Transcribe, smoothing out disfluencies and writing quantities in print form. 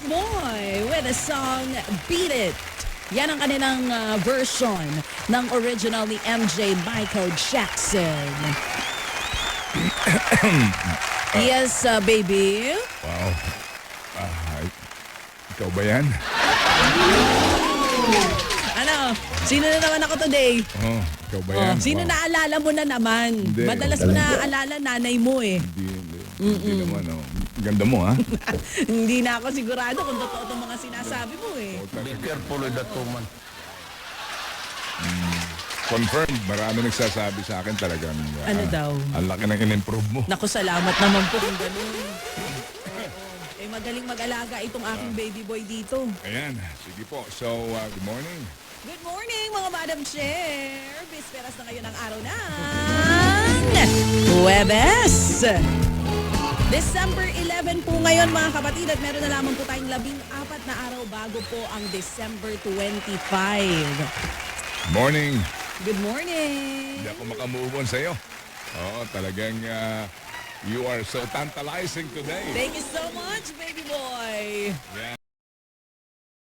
Boy with the song Beat It. Yan ang kanilang version ng original ni MJ Michael Jackson. Yes, baby. Wow. Ikaw ba yan? Ano? Sino na naman ako today? Oh, ikaw ba yan? Sino Wow. naalala mo na naman? Hindi. Madalas mo naaalala nanay mo eh. Hindi naman. Oh. Ganda mo, ha? Hindi na ako sigurado kung totoo itong mga sinasabi mo eh. Be careful with that woman. Confirmed. Marami nagsasabi sa akin talagang. Ano daw? Ang laki ng in-improve mo. Naku, salamat naman po kung ganun. Eh, magaling mag-alaga itong aking baby boy dito. Ayan. Sige po. So, good morning. Good morning, mga Madam Chair. Bisperas na ngayon ang araw ng Huwebes. December 11 po ngayon, mga kapatid, at meron na lamang po tayong 14 na araw bago po ang December 25. Morning. Good morning. Hindi ako makamove on sa'yo. Oo, talagang you are so tantalizing today. Thank you so much, baby boy. Yeah.